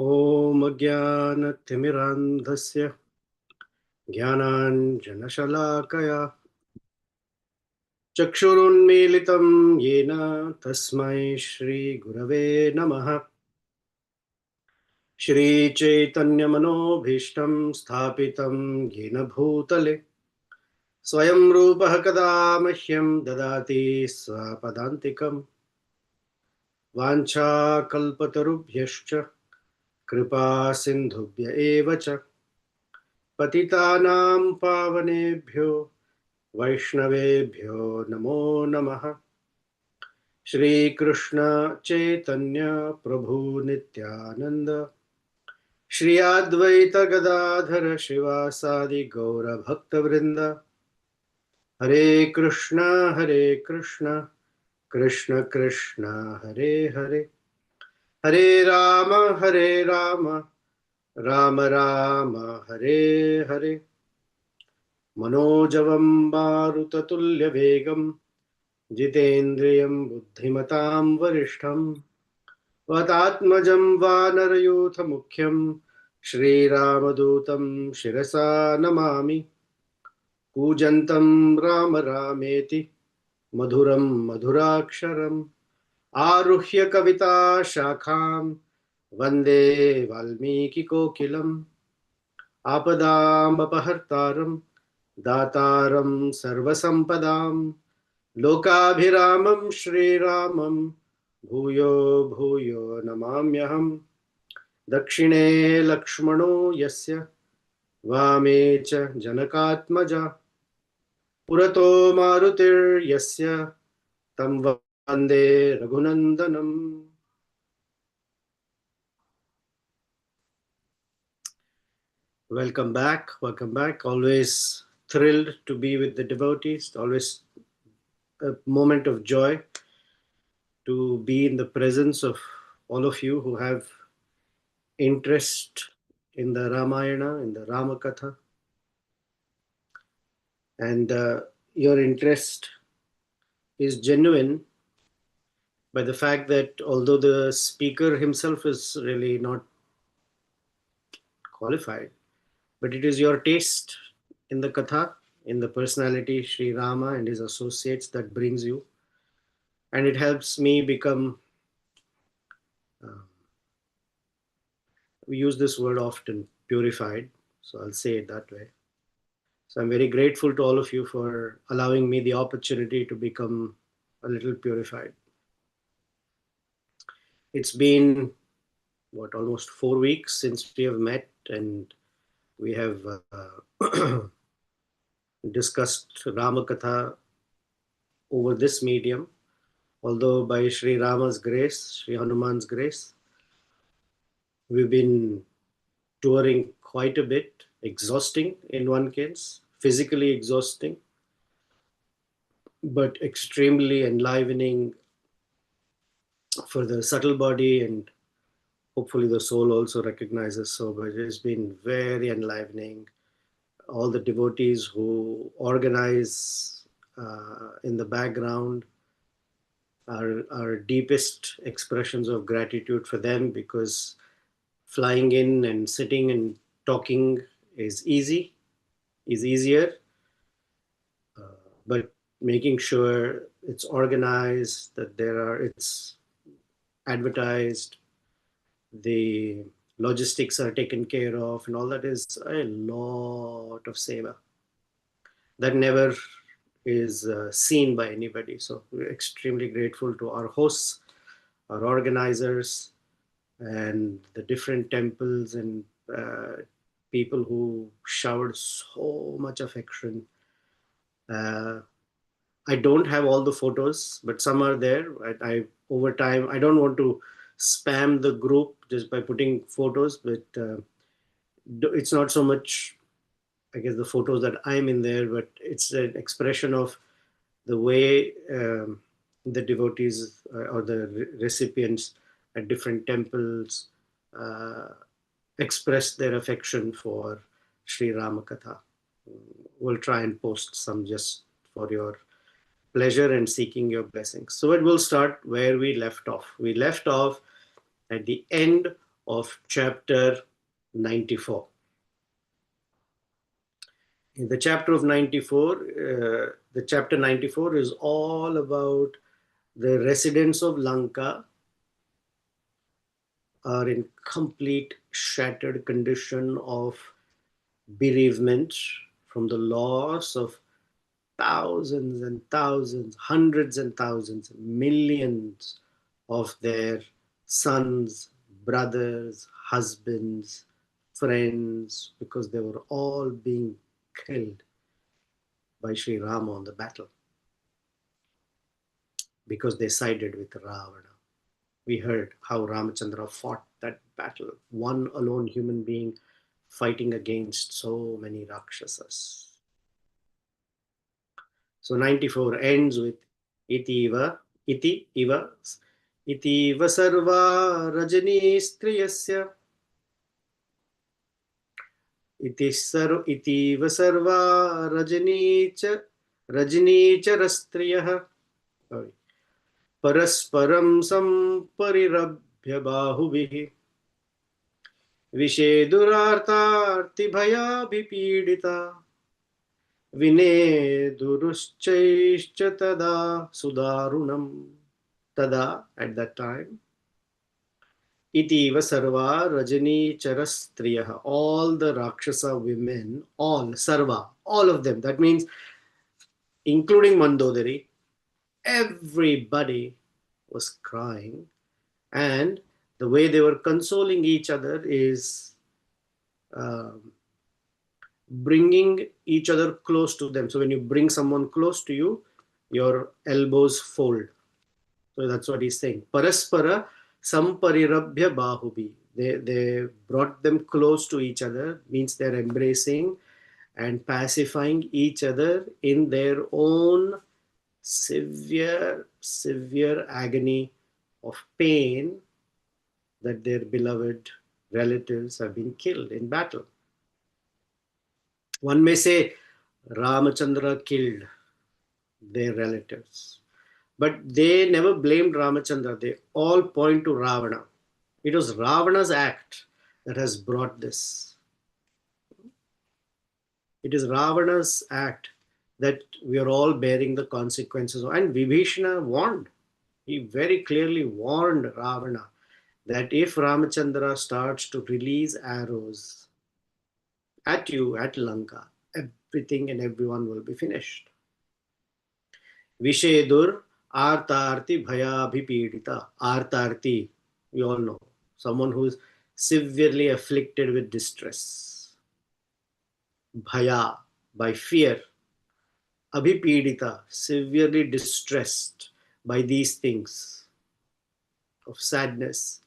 ॐ अज्ञानतिमिरान्धस्य ज्ञानाञ्जनशलाकया चक्षुरुन्मीलितं येन तस्मै श्रीगुरवे नमः। श्रीचैतन्यमनोभीष्टं स्थापितं येन भूतले स्वयं रूपः कदा मह्यं ददाति स्वपदान्तिकम्। वाञ्छाकल्पतरुभ्यश्च कृपा सिन्धुभ्य एव च पतितानां पावनेभ्यो वैष्णवेभ्यो नमो नमः। श्रीकृष्ण चैतन्य प्रभु नित्यानंद श्री अद्वैत गदाधर शिवासादि गौर भक्तवृंद। हरे कृष्ण कृष्ण कृष्ण हरे हरे, हरे राम राम राम हरे हरे। मनोजवं मारुततुल्यवेगं जितेन्द्रियं बुद्धिमतां वरिष्ठं वातात्मजं वानरयूथमुख्यं श्रीरामदूतं शिरसा नमामि। कूजन्तं राम रामेति मधुरं मधुराक्षरम् आरुह्य कविता शाखां वन्दे वाल्मीकिकोकिलम्। आपदामपहर्तारं दातारं सर्वसम्पदां लोकाभिरामं श्रीरामं भूयो भूयो नमाम्यहम्। दक्षिणे लक्ष्मणो यस्य वामे च जनकात्मजा पुरतो मारुतिर्यस्य तं वन्दे रघुनन्दनम्। Welcome back. Always thrilled to be with the devotees. Always a moment of joy to be in the presence of all of you who have interest in the Ramayana, in the Ramakatha. And your interest is genuine by the fact that although the speaker himself is really not qualified, but it is your taste in the Katha, in the personality Sri Rama and his associates that brings you. And it helps me become, we use this word often, purified. So I'll say it that way. So I'm very grateful to all of you for allowing me the opportunity to become a little purified. It's been, almost 4 weeks since we have met, and we have discussed Ramakatha over this medium. Although by Sri Rama's grace, Sri Hanuman's grace, we've been touring quite a bit, exhausting in one case, physically exhausting, but extremely enlivening for the subtle body, and hopefully the soul also recognizes so. But it's been very enlivening. All the devotees who organize in the background, our deepest expressions of gratitude for them, because flying in and sitting and talking is easier, but making sure it's organized, that it's advertised, the logistics are taken care of, and all that is a lot of seva that never is seen by anybody. So we're extremely grateful to our hosts, our organizers, and the different temples and people who showered so much affection. I don't have all the photos, but some are there. I over time, I don't want to spam the group just by putting photos, but it's not so much, I guess, the photos that I'm in there, but it's an expression of the way the devotees or the recipients at different temples express their affection for Sri Ramakatha. We'll try and post some just for your pleasure and seeking your blessings. So it will start where we left off. We left off at the end of chapter 94. In the chapter of 94, the chapter 94 is all about the residents of Lanka are in complete shattered condition of bereavement from the loss of thousands and thousands, hundreds and thousands, millions of their sons, brothers, husbands, friends, because they were all being killed by Sri Rama on the battle because they sided with Ravana. We heard how Ramachandra fought that battle, one alone human being fighting against so many Rakshasas. So 94 ends with Itiva sarva rajani striyasya itiva sarva rajani cha rastriyah parasparam samparirabhya bahubih विषेदुरार्तार्ति भयाभिपीडिता विनेदुरुश्चैश्च तदा सुदारुणम् tada at that time itiva sarva rajanicharastriyah, all the Rakshasa women, all sarva, all of them, that means including Mandodari, everybody was crying, and the way they were consoling each other is bringing each other close to them. So when you bring someone close to you, your elbows fold. So that's what he's saying. Paraspara samparirabhya bahubi. They brought them close to each other, means they're embracing and pacifying each other in their own severe agony of pain that their beloved relatives have been killed in battle. One may say Ramachandra killed their relatives, but they never blamed Ramachandra. They all point to Ravana. It was Ravana's act that has brought this. It is Ravana's act that we are all bearing the consequences of. And Vibhishana warned. He very clearly warned Ravana that if Ramachandra starts to release arrows at you, at Lanka, everything and everyone will be finished. Vishedur artarti bhayabhipidita. Artarti, we all know, someone who is severely afflicted with distress. Bhaya, by fear. Abhipidita, severely distressed by these things of sadness,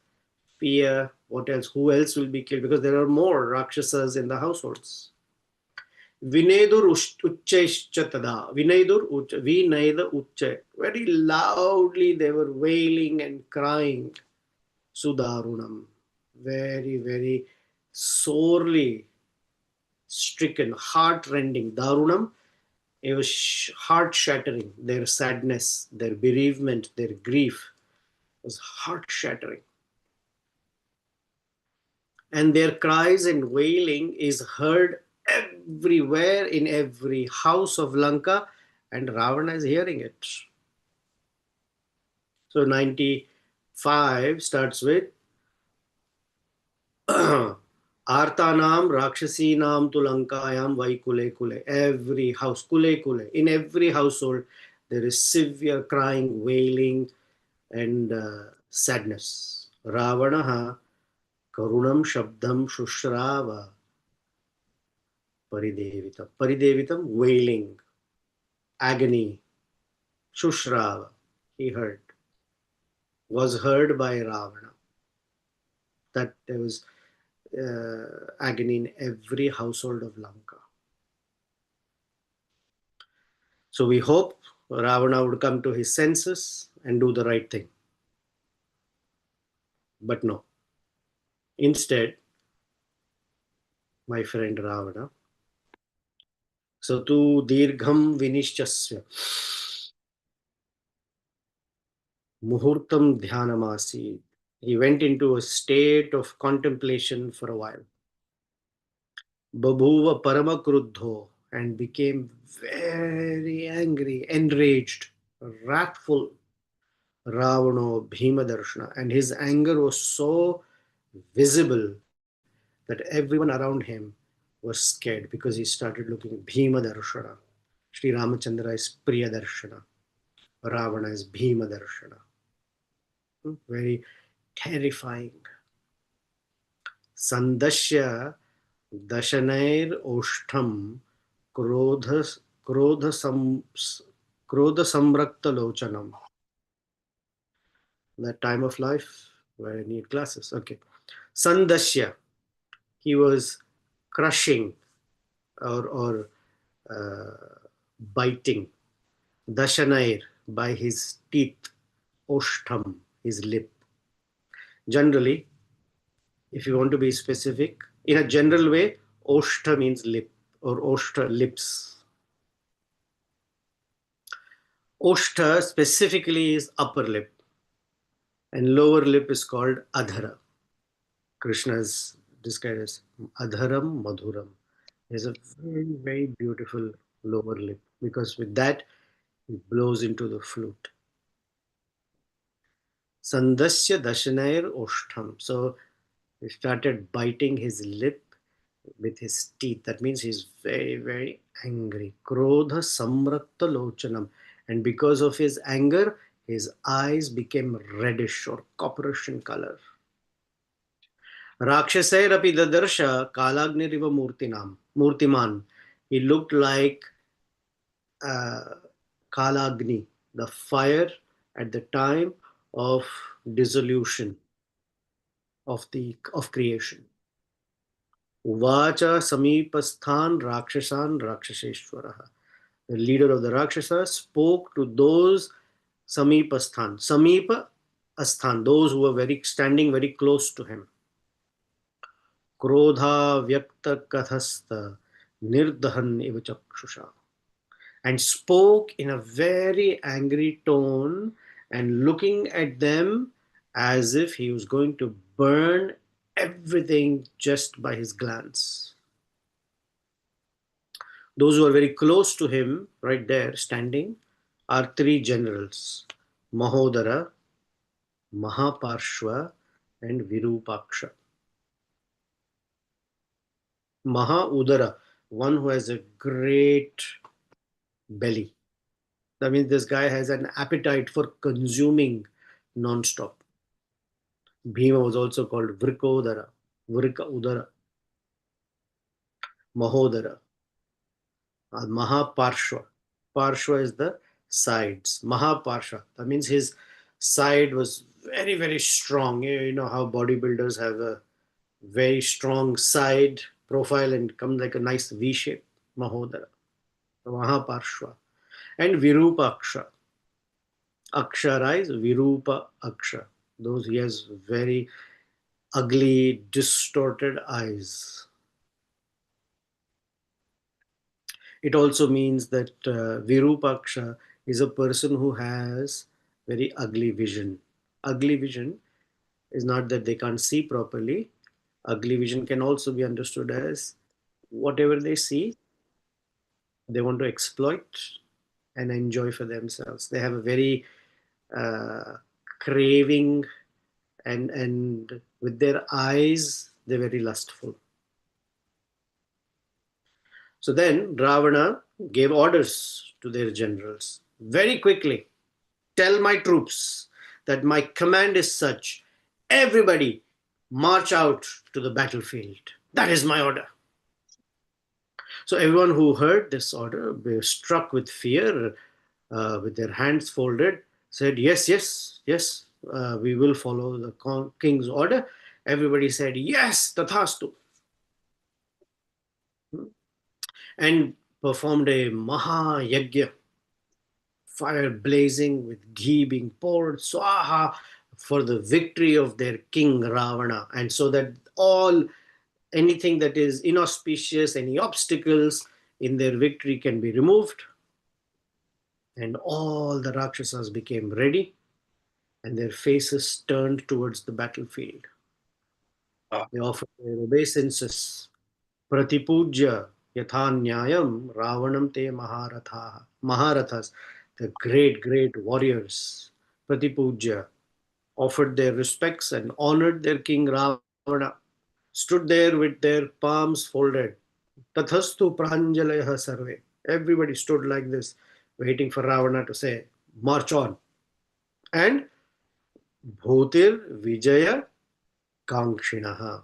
fear, what else? Who else will be killed? Because there are more Rakshasas in the households. Vinedur uchchaischa tada. Vinedur uchcha. Vineda uchcha. Very loudly they were wailing and crying. Sudarunam. Very sorely stricken, heart-rending. Darunam. It was heart-shattering. Their sadness, their bereavement, their grief was heart-shattering. And their cries and wailing is heard everywhere in every house of Lanka, and Ravana is hearing it. So 95 starts with Artanam Rakshasinam tu Lankayam vai kule kule. Every house, kule kule. In every household, there is severe crying, wailing, and sadness. Ravanaha Karunam Shabdam Shushrava Paridevitam. Paridevitam, wailing, agony. Shushrava, he heard, was heard by Ravana. That there was agony in every household of Lanka. So we hope Ravana would come to his senses and do the right thing. But no. Instead, my friend Ravana, so tu dirgham vinishchasya muhurtam dhyanamasi. He went into a state of contemplation for a while. Babhuva Paramakrudho, and became very angry, enraged, wrathful. Ravano Bhima Darshana, and his anger was so visible that everyone around him was scared because he started looking Bhima Darshana. Sri Ramachandra is Priya Darshana. Ravana is Bhima Darshana. Very terrifying. Sandasya Dashanair Oshtham Krodha Krodha Samrakta Lochanam. That time of life where I need glasses. Okay. Sandasya, he was crushing or biting. Dashanair, by his teeth. Oshtham, his lip. Generally, if you want to be specific, in a general way, Oshtha means lip or Oshtha, lips. Oshtha specifically is upper lip, and lower lip is called Adhara. Krishna is described as Adharam Madhuram. There's a very, very beautiful lower lip because with that he blows into the flute. Sandasya Dashanair Oshtham. So he started biting his lip with his teeth. That means he's very, very angry. Krodha Samrakta Lochanam. And because of his anger, his eyes became reddish or copperish in color. Rakshasairapi Dadarsha Kalagniriva Murtiman. He looked like Kalagni, the fire at the time of dissolution of creation. Uvacha Samipasthan Rakshasan Rakshaseshwaraha. The leader of the Rakshasas spoke to those Samipasthan. Samipa Asthan, those who were standing very close to him. Krodha Vyakta Kathasta Nirdahan Ivachakshusa. And spoke in a very angry tone and looking at them as if he was going to burn everything just by his glance. Those who are very close to him, right there standing, are three generals: Mahodara, Mahaparshva, and Virupāksa. Mahaudara, one who has a great belly. That means this guy has an appetite for consuming non-stop. Bhima was also called Vrikodara, Vrika Udara. Mahodara. Mahaparshva. Parshva is the sides. Mahaparshva. That means his side was very, very strong. You know how bodybuilders have a very strong side profile and come like a nice V shape. Mahodara. Mahaparshva. And Virupāksa. Akshara is Virupāksa. Those he has very ugly, distorted eyes. It also means that Virupāksa is a person who has very ugly vision. Ugly vision is not that they can't see properly. Ugly vision can also be understood as whatever they see, they want to exploit and enjoy for themselves. They have a very craving, and with their eyes, they're very lustful. So then Ravana gave orders to their generals. Very quickly, tell my troops that my command is such. Everybody march out to the battlefield. That is my order. So everyone who heard this order, were struck with fear, with their hands folded, said, yes, yes, yes, we will follow the king's order. Everybody said, yes, tathastu. And performed a Maha Yajna, fire blazing with ghee being poured, swaha, for the victory of their king Ravana. And so that anything that is inauspicious, any obstacles in their victory can be removed. And all the Rakshasas became ready. and their faces turned towards the battlefield. They offered their obeisances. Pratipujya yathanyayam Ravanam te Maharathas, the great warriors, Pratipujya, offered their respects and honored their king Ravana, stood there with their palms folded. Tathastu pranjalayah sarve. Everybody stood like this, waiting for Ravana to say, march on. And Bhutir Vijaya Kankshinaha.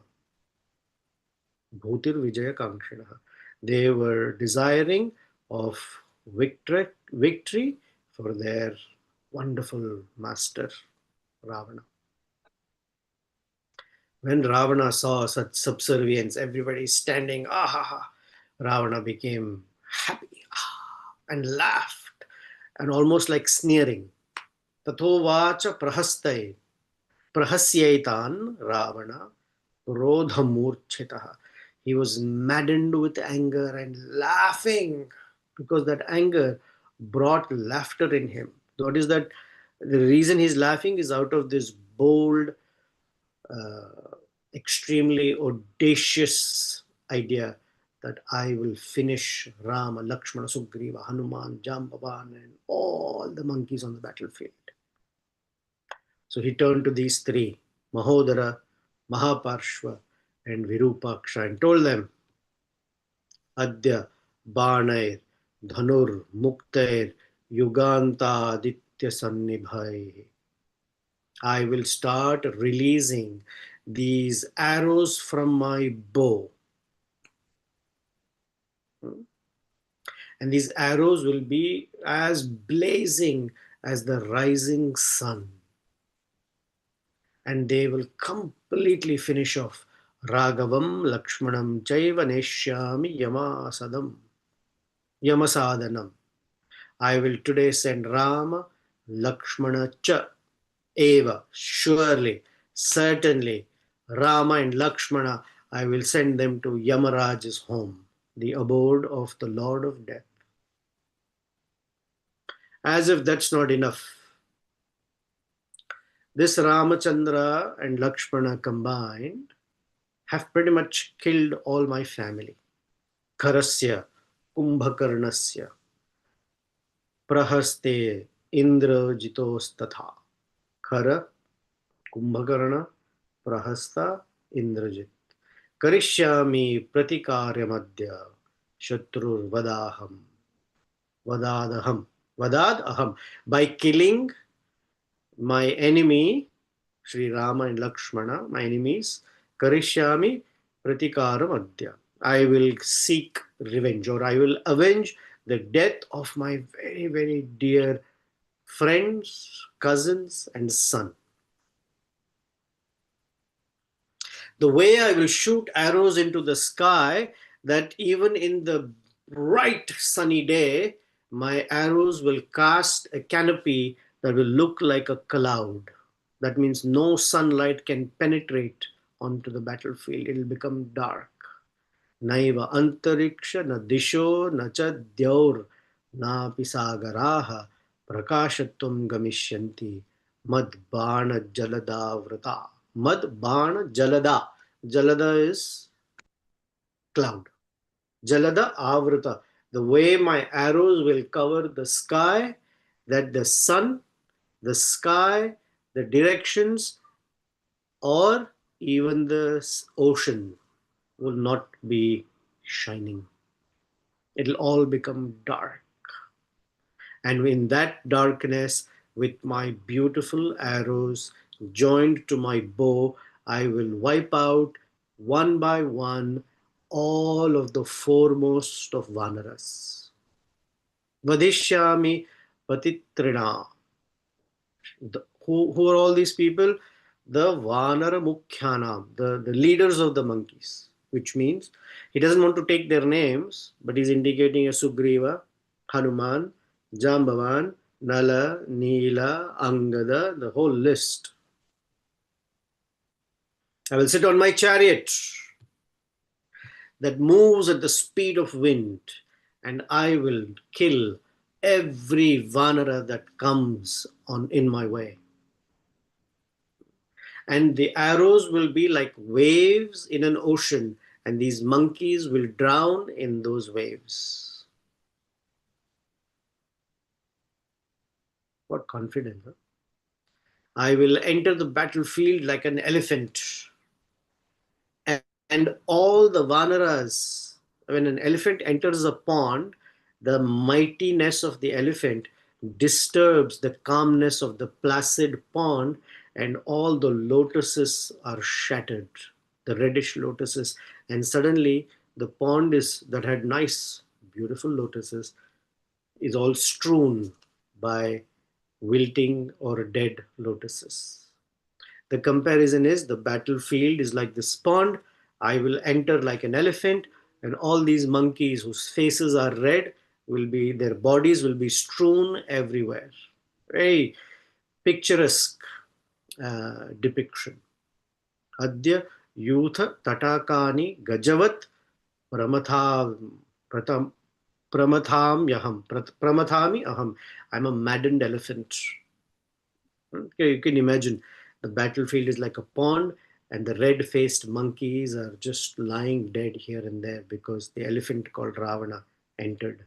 Bhutir Vijaya Kankshinaha. They were desiring of victory for their wonderful master, Ravana. When Ravana saw such subservience, everybody standing, Ravana became happy and laughed and almost like sneering. Tato vacha prahasyaitan Ravana rodhamurchitaha. He was maddened with anger and laughing because that anger brought laughter in him. What is that? The reason he's laughing is out of this bold, extremely audacious idea that I will finish Rama, Lakshmana, Sugriva, Hanuman, Jambavan, and all the monkeys on the battlefield. So he turned to these three, Mahodara, Mahaparshva, and Virupāksa, and told them, Adya Banair Dhanur Muktair Yuganta Aditya Sannibhai. I will start releasing these arrows from my bow. And these arrows will be as blazing as the rising sun. And they will completely finish off Raghavam Lakshmanam Chaiva Neshyami Yamasadanam. I will today send Rama, Lakshmana Cha Eva, surely, certainly, Rama and Lakshmana, I will send them to Yamaraj's home, the abode of the Lord of Death. As if that's not enough, this Ramachandra and Lakshmana combined have pretty much killed all my family. Kharasya, Kumbhakarnasya, Prahaste, Indrajitos tatha. Khara, Kumbhakarna, Prahasta, Indrajit. Karishyami pratikāryamadya Shatrur Vadadaham. By killing my enemy, Sri Rama and Lakshmana, my enemies, Karishyami pratikāramadya. I will seek revenge, or I will avenge the death of my very, very dear friends, cousins, and son. The way I will shoot arrows into the sky, that even in the bright sunny day, my arrows will cast a canopy that will look like a cloud. That means no sunlight can penetrate onto the battlefield. It will become dark. Naiva antariksha na disho na cha dyaur na pisagaraha prakashatvam gamishyanti mad bana jaladavrata. Mad bana jalada. Jalada is cloud. Jalada avrata. The way my arrows will cover the sky, that the sun, the sky, the directions, or even the ocean will not be shining. It'll all become dark. And in that darkness, with my beautiful arrows joined to my bow, I will wipe out one by one all of the foremost of Vanaras. Vadishyami Patitrina. Who are all these people? The Vanara Mukhyanam, the leaders of the monkeys, which means he doesn't want to take their names, but he's indicating a Sugriva, Hanuman, Jambavan, Nala, Neela, Angada, the whole list. I will sit on my chariot that moves at the speed of wind, and I will kill every Vanara that comes in my way. And the arrows will be like waves in an ocean, and these monkeys will drown in those waves. What confidence, huh? I will enter the battlefield like an elephant, and all the Vanaras, when an elephant enters a pond, the mightiness of the elephant disturbs the calmness of the placid pond, and all the lotuses are shattered, the reddish lotuses, and suddenly the pond is that had nice, beautiful lotuses is all strewn by wilting or dead lotuses. The comparison is the battlefield is like this pond. I will enter like an elephant, and all these monkeys whose faces are red will be, their bodies will be strewn everywhere. Very picturesque depiction. Adya Yutha Tatakani Gajavat Pramatha Pratam Pramatham Yaham Pramathami Aham. I'm a maddened elephant. Okay, you can imagine the battlefield is like a pond, and the red faced monkeys are just lying dead here and there because the elephant called Ravana entered.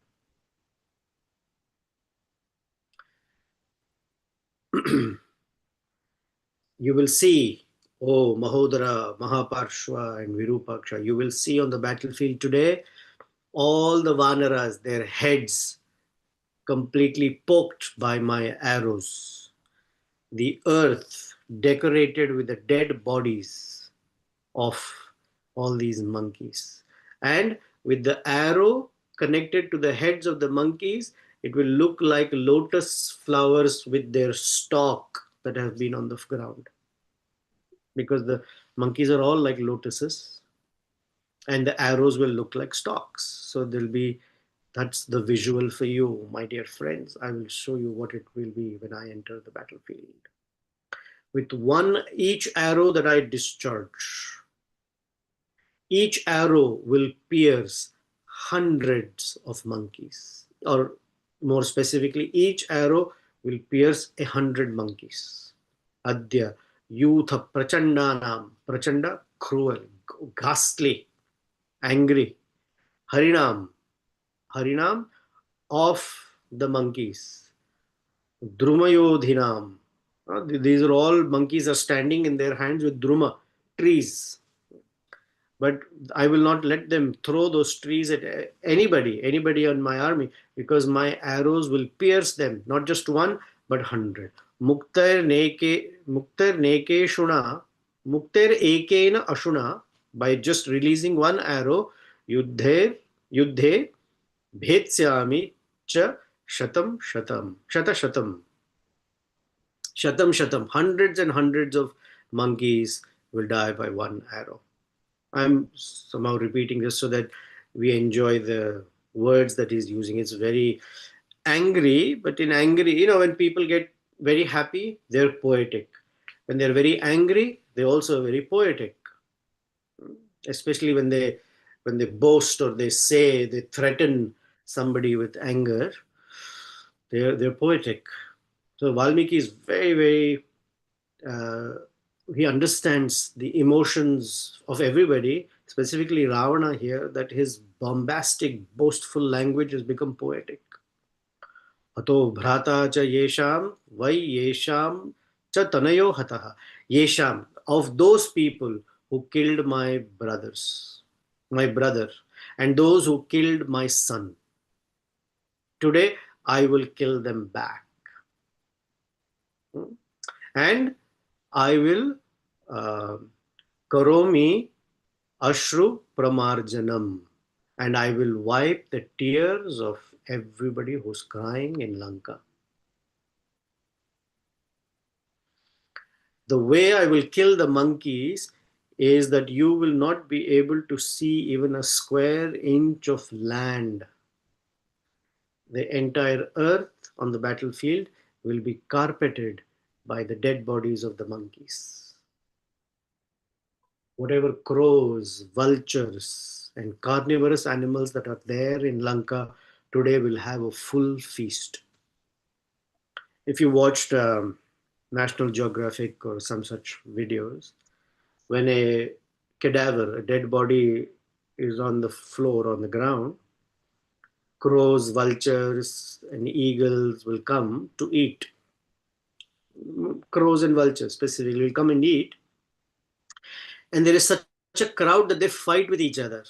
You will see, oh Mahodara, Mahaparshva, and Virupāksa, you will see on the battlefield today all the Vanaras, their heads completely poked by my arrows, the earth decorated with the dead bodies of all these monkeys. And with the arrow connected to the heads of the monkeys, it will look like lotus flowers with their stalk that have been on the ground. Because the monkeys are all like lotuses, and the arrows will look like stalks. So there'll be, that's the visual for you, my dear friends. I will show you what it will be when I enter the battlefield. With one each arrow that I discharge, each arrow will pierce hundreds of monkeys, or more specifically, each arrow will pierce 100 monkeys. Adya Yutha Prachandanam, Prachanda, cruel, ghastly, angry, Harinam, Harinam of the monkeys, Drumayodhinam. These are all monkeys are standing in their hands with Druma, trees. But I will not let them throw those trees at anybody on my army, because my arrows will pierce them, not just one, but 100. Muktair neke shuna, Muktair ekena ashuna, by just releasing one arrow, yuddhe bhetsyami cha shatam shatam, shata shatam, shatam shatam. Hundreds and hundreds of monkeys will die by one arrow. I'm somehow repeating this so that we enjoy the words that he's using. It's very angry, but in angry, when people get very happy, they're poetic. When they're very angry, they're also very poetic. Especially when they boast or they threaten somebody with anger, they're poetic. So Valmiki is very, very he understands the emotions of everybody, specifically Ravana here, that his bombastic, boastful language has become poetic. Ato bhrata cha yesham, vai yesham cha tanayo hataha. Yesham, of those people who killed my brother, and those who killed my son. Today, I will kill them back. And I will karomi ashru pramarjanam, and I will wipe the tears of everybody who's crying in Lanka. The way I will kill the monkeys is that you will not be able to see even a square inch of land. The entire earth on the battlefield will be carpeted by the dead bodies of the monkeys. Whatever crows, vultures, and carnivorous animals that are there in Lanka today will have a full feast. If you watched National Geographic or some such videos. When a cadaver, a dead body, is on the floor, on the ground, crows, vultures, and eagles will come to eat. Crows and vultures specifically will come and eat. And there is such a crowd that they fight with each other.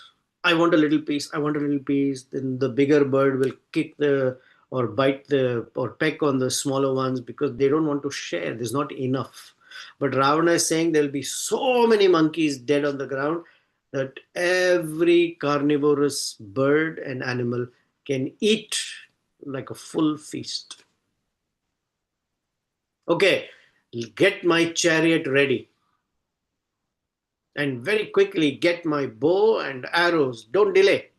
I want a little piece, I want a little piece. Then the bigger bird will kick the or bite the or peck on the smaller ones because they don't want to share. There's not enough. But Ravana is saying there'll be so many monkeys dead on the ground that every carnivorous bird and animal can eat like a full feast. Okay, get my chariot ready and very quickly get my bow and arrows. Don't delay.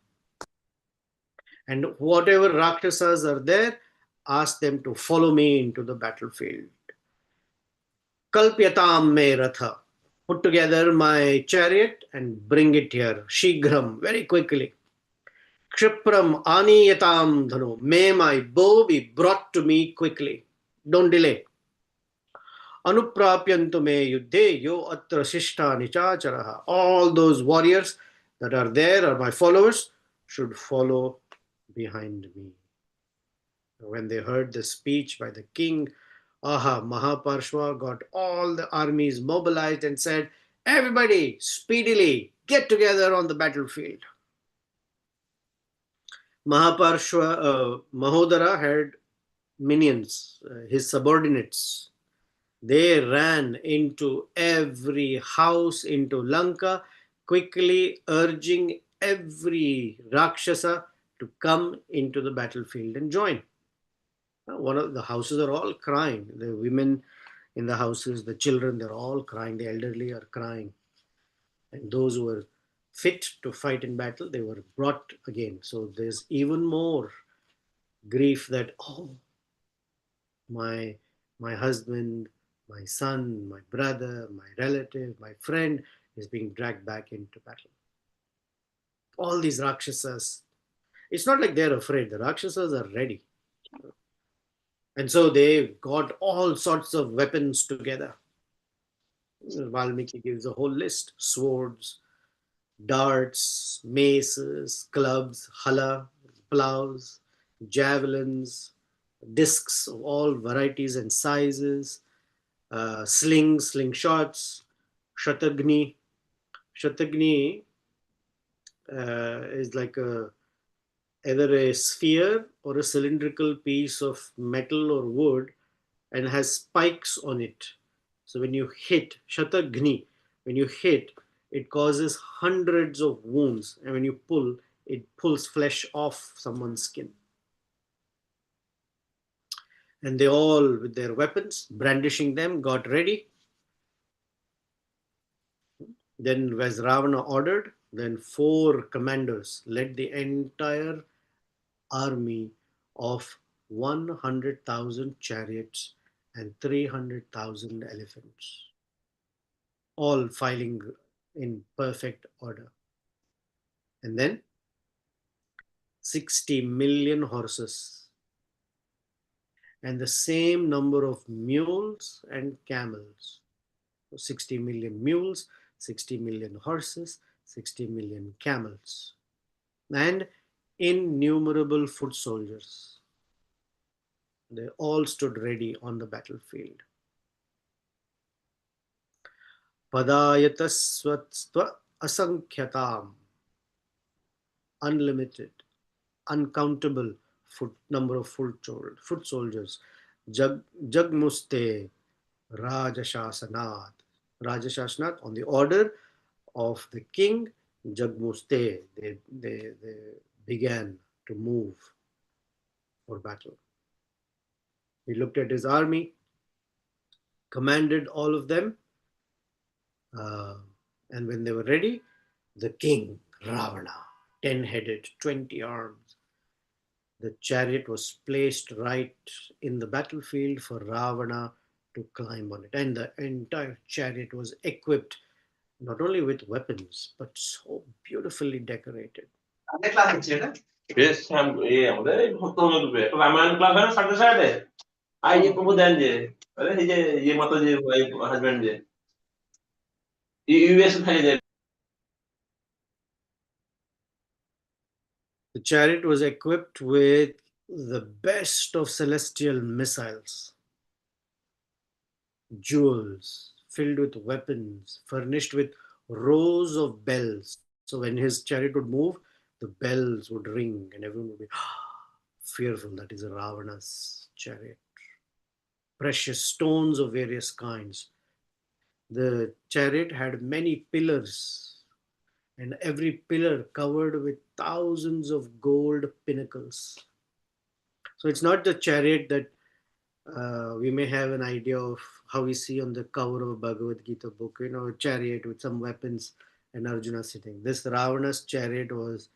And whatever Rakshasas are there, ask them to follow me into the battlefield. Kalpyatam me ratha. Put together my chariot and bring it here. Shigram, very quickly. Kshipram aniyatam dhanu. May my bow be brought to me quickly. Don't delay. Anuprapyantu me yuddhe yo atra shishta nichacharaha. All those warriors that are there are my followers should follow behind me. When they heard the speech by the king, Mahaparshva got all the armies mobilized and said, everybody, speedily get together on the battlefield. Mahodara had minions, his subordinates. They ran into every house into Lanka, quickly urging every Rakshasa to come into the battlefield and join. One of the houses are all crying. The women in the houses, the children, they're all crying. The elderly are crying. And those who were fit to fight in battle, they were brought again. So there's even more grief that, my husband, my son, my brother, my relative, my friend is being dragged back into battle. All these Rakshasas, it's not like they're afraid. The Rakshasas are ready. And so they got all sorts of weapons together. Valmiki gives a whole list: swords, darts, maces, clubs, hala, plows, javelins, discs of all varieties and sizes, slings, slingshots, shatagni. Shatagni is like either a sphere or a cylindrical piece of metal or wood and has spikes on it. So when you hit Shatagni, when you hit, it causes hundreds of wounds. And when you pull, it pulls flesh off someone's skin. And they all, with their weapons, brandishing them, got ready. Then, as Ravana ordered, then 4 commanders led the entire army of 100,000 chariots and 300,000 elephants, all filing in perfect order. And then 60 million horses and the same number of mules and camels. So 60 million mules, 60 million horses, 60 million camels, and innumerable foot soldiers. They all stood ready on the battlefield. Padayatasvatstva asankyatam. Unlimited, uncountable number of foot soldiers. Jagmuste Rajashasanat. Rajashasanat, on the order of the king, Jagmuste, they began to move for battle. He looked at his army, commanded all of them, and when they were ready, the king, Ravana, 10-headed, 20 arms. The chariot was placed right in the battlefield for Ravana to climb on it. And the entire chariot was equipped not only with weapons, but so beautifulully decorated. বেশ আমাদের ভক্ত Ramayana class হয় না সাড়ে সাড়ে I যে প্রভু দেন যে अरे ये मतलब ये वाइफ हस्बैंड जे यूएस में जे The chariot was equipped with the best of celestial missiles, jewels, filled with weapons, furnished with rows of bells. So when his chariot would move, the bells would ring and everyone would be fearful. That is Ravana's chariot. Precious stones of various kinds. The chariot had many pillars, and every pillar covered with thousands of gold pinnacles. So it's not the chariot that we may have an idea of how we see on the cover of a Bhagavad Gita book, a chariot with some weapons and Arjuna sitting. This Ravana's chariot was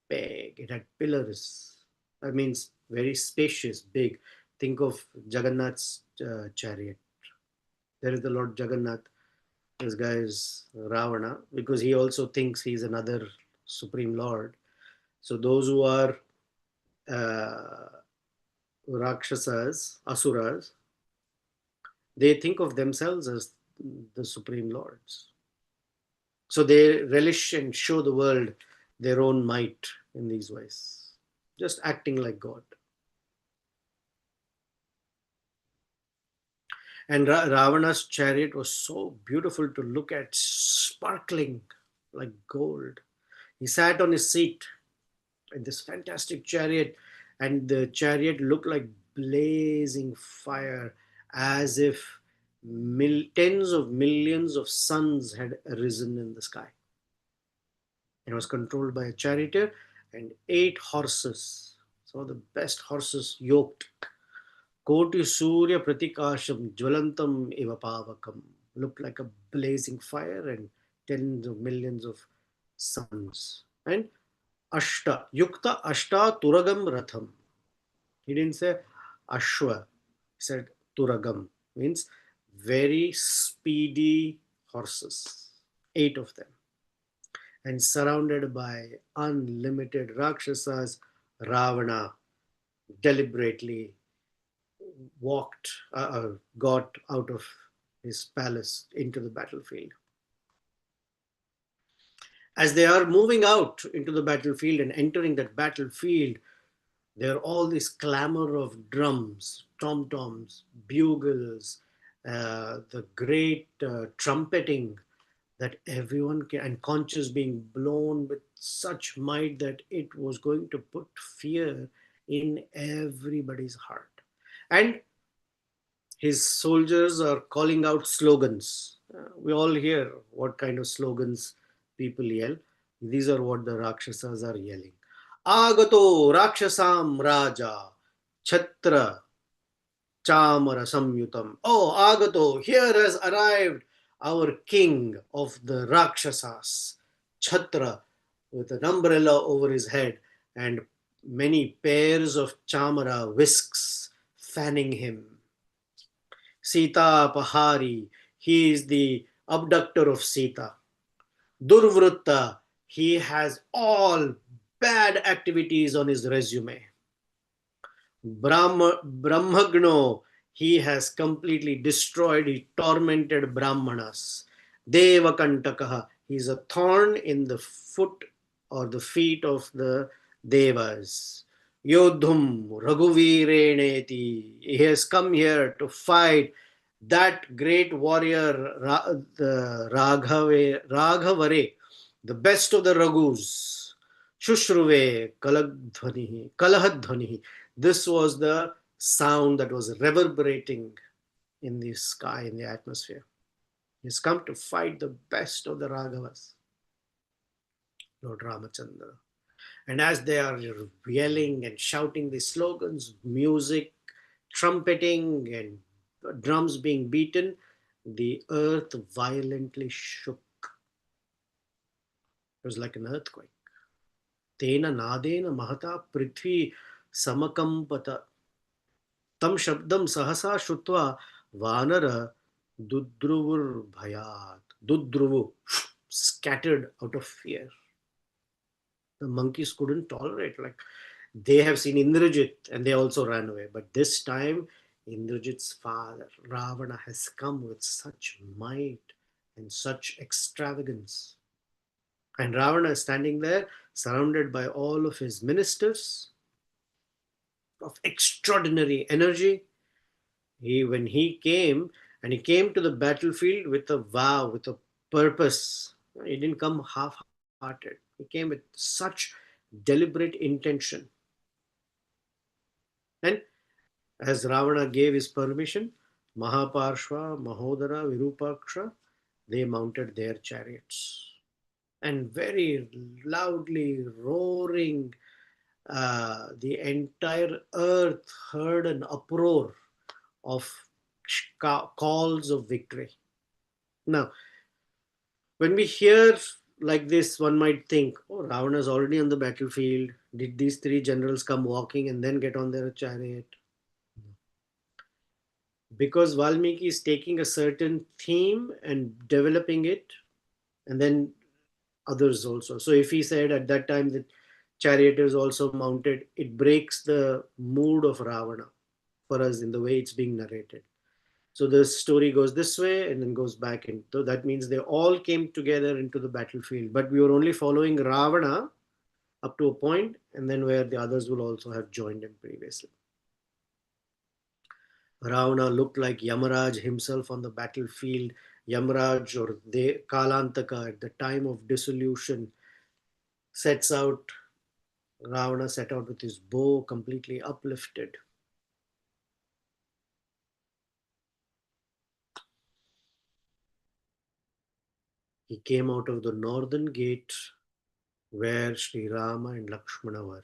big. It had pillars. That means very spacious, big. Think of Jagannath's chariot. There is the Lord Jagannath. This guy is Ravana because he also thinks he's another supreme Lord. So those who are Rakshasas, Asuras, they think of themselves as the supreme lords. So they relish and show the world their own might in these ways, just acting like God. And Ravana's chariot was so beautiful to look at, sparkling like gold. He sat on his seat in this fantastic chariot, and the chariot looked like blazing fire, as if tens of millions of suns had arisen in the sky. It was controlled by a charioteer and 8 horses, some of the best horses yoked. Koti Surya Pratikasham Jwalantam Eva Pavakam, looked like a blazing fire and tens of millions of suns. And Ashta, Yukta Ashta Turagam Ratham. He didn't say Ashwa, he said Turagam, means very speedy horses, 8 of them. And surrounded by unlimited Rakshasas, Ravana deliberately got out of his palace into the battlefield. As they are moving out into the battlefield and entering that battlefield, there are all this clamor of drums, tom-toms, bugles, the great trumpeting that everyone can, and conches being blown with such might that it was going to put fear in everybody's heart. And his soldiers are calling out slogans. We all hear what kind of slogans people yell. These are what the Rakshasas are yelling. Agato Rakshasam Raja Chhatra Chamara Samyutam. Oh, Agato, here has arrived our king of the Rakshasas, Chhatra, with an umbrella over his head and many pairs of Chamara whisks fanning him. Sita Pahari, he is the abductor of Sita. Durvrutta, he has all bad activities on his resume. Brahmagno, he has completely destroyed, he tormented Brahmanas. Devakantakaha, he is a thorn in the foot or the feet of the Devas. Yodhum Raghuvireneti, he has come here to fight that great warrior, the Raghavare, the best of the Raghus. Shushruve Kalahadhvani. This was the sound that was reverberating in the sky, in the atmosphere. He's come to fight the best of the Raghavas, Lord Ramachandra. And as they are yelling and shouting these slogans, music, trumpeting, and drums being beaten, the earth violently shook. It was like an earthquake. Tena nadena mahata prithvi samakampata. Tam shabdam sahasa shutva vanara dudruvur bhayat. Dudruvu, scattered out of fear. The monkeys couldn't tolerate. Like, they have seen Indrajit and they also ran away. But this time, Indrajit's father, Ravana, has come with such might and such extravagance. And Ravana is standing there, surrounded by all of his ministers of extraordinary energy. When he came, and he came to the battlefield with a vow, with a purpose. He didn't come half-hearted. He came with such deliberate intention. And as Ravana gave his permission, Mahaparshva, Mahodara, Virupāksa, they mounted their chariots. And very loudly roaring, the entire earth heard an uproar of calls of victory. Now, when we hear like this, one might think, oh, Ravana is already on the battlefield. Did these three generals come walking and then get on their chariot? Because Valmiki is taking a certain theme and developing it, and then others also. So if he said at that time that chariot is also mounted, it breaks the mood of Ravana for us in the way it's being narrated. So the story goes this way and then goes back. And so that means they all came together into the battlefield. But we were only following Ravana up to a point, and then where the others will also have joined him previously. Ravana looked like Yamaraj himself on the battlefield. Yamaraj or Kalantaka at the time of dissolution sets out. Ravana set out with his bow completely uplifted. He came out of the northern gate where Sri Rama and Lakshmana were.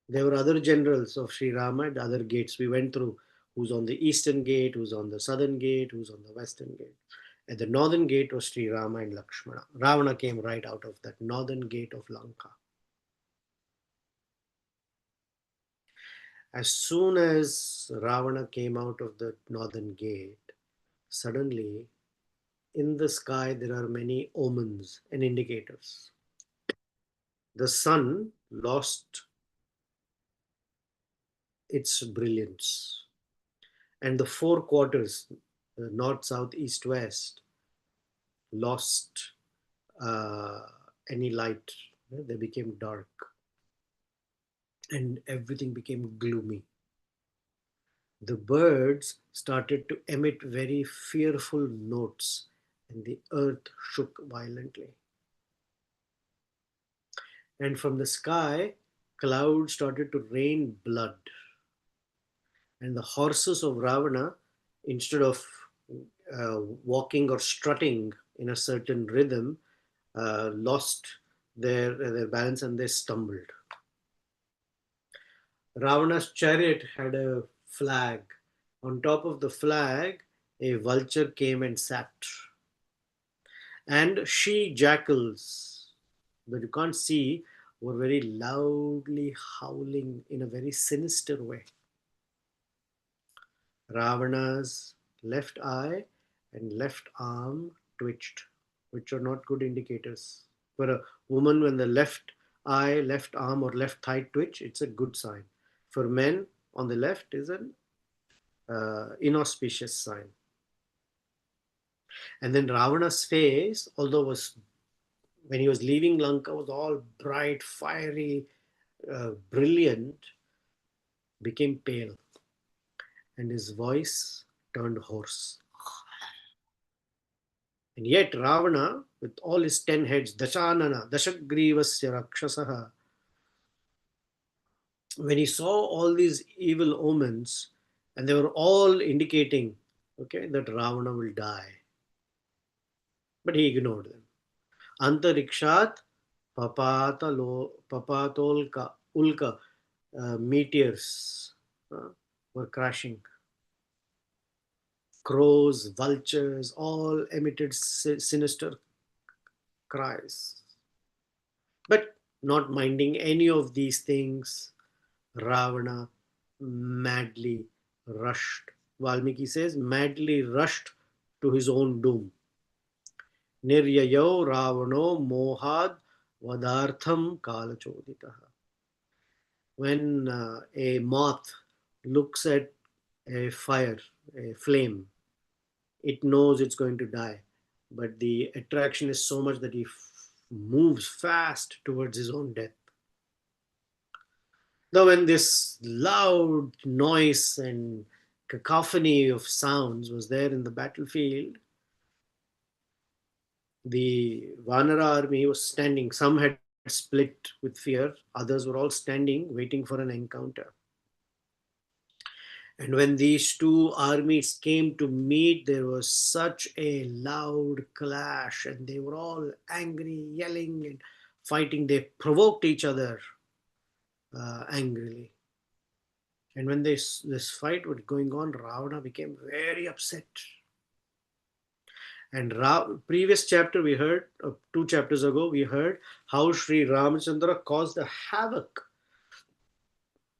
There were other generals of Sri Rama at other gates we went through, who's on the eastern gate, who's on the southern gate, who's on the western gate. At the northern gate was Sri Rama and Lakshmana. Ravana came right out of that northern gate of Lanka. As soon as Ravana came out of the northern gate, suddenly in the sky there are many omens and indicators. The sun lost its brilliance, and the four quarters, north, south, east, west, lost any light. They became dark, and everything became gloomy. The birds started to emit very fearful notes, and the earth shook violently. And from the sky, clouds started to rain blood. And the horses of Ravana, instead of walking or strutting in a certain rhythm, lost their balance and they stumbled. Ravana's chariot had a flag. On top of the flag, a vulture came and sat. And she jackals, that you can't see, were very loudly howling in a very sinister way. Ravana's left eye and left arm twitched, which are not good indicators. For a woman, when the left eye, left arm, or left thigh twitch, it's a good sign. For men, on the left is an inauspicious sign. And then Ravana's face, although was when he was leaving Lanka, was all bright, fiery, brilliant, became pale, and his voice turned hoarse. And yet Ravana, with all his 10 heads, Dashanana, Dashagrivasya Rakshasaha, when he saw all these evil omens, and they were all indicating, okay, that Ravana will die. But he ignored them. Antarikshat Papatolka Ulka meteors were crashing. Crows, vultures, all emitted sinister cries. But not minding any of these things, Ravana madly rushed. Valmiki says, madly rushed to his own doom. Niryayo Ravano Mohad Vadartham Kalachoditaha. When a moth looks at a fire, a flame. It knows it's going to die, but the attraction is so much that he moves fast towards his own death. Now, when this loud noise and cacophony of sounds was there in the battlefield, the Vanara army was standing. Some had split with fear, others were all standing, waiting for an encounter. And when these two armies came to meet, there was such a loud clash, and they were all angry, yelling, and fighting. They provoked each other angrily. And when this fight was going on, Ravana became very upset. And previous chapter we heard, 2 chapters ago, we heard how Sri Ramachandra caused a havoc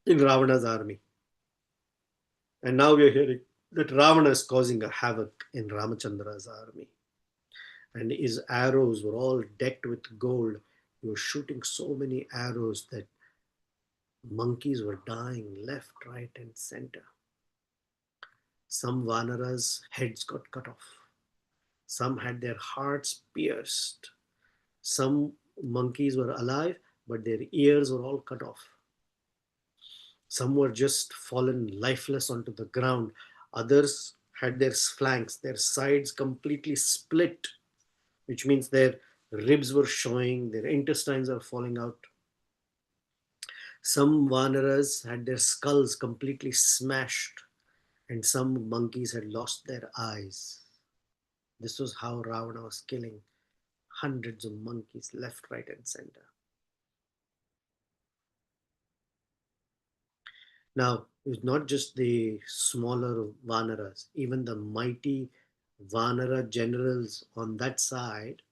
in Ravana's army. And now we are hearing that Ravana is causing a havoc in Ramachandra's army. And his arrows were all decked with gold. He was shooting so many arrows that monkeys were dying left, right, and center. Some Vanaras' heads got cut off. Some had their hearts pierced. Some monkeys were alive, but their ears were all cut off. Some were just fallen lifeless onto the ground. Others had their flanks, their sides completely split, which means their ribs were showing, their intestines are falling out. Some Vanaras had their skulls completely smashed, and some monkeys had lost their eyes. This was how Ravana was killing hundreds of monkeys left, right, and center. Now, it's not just the smaller Vanaras, even the mighty Vanara generals on that side,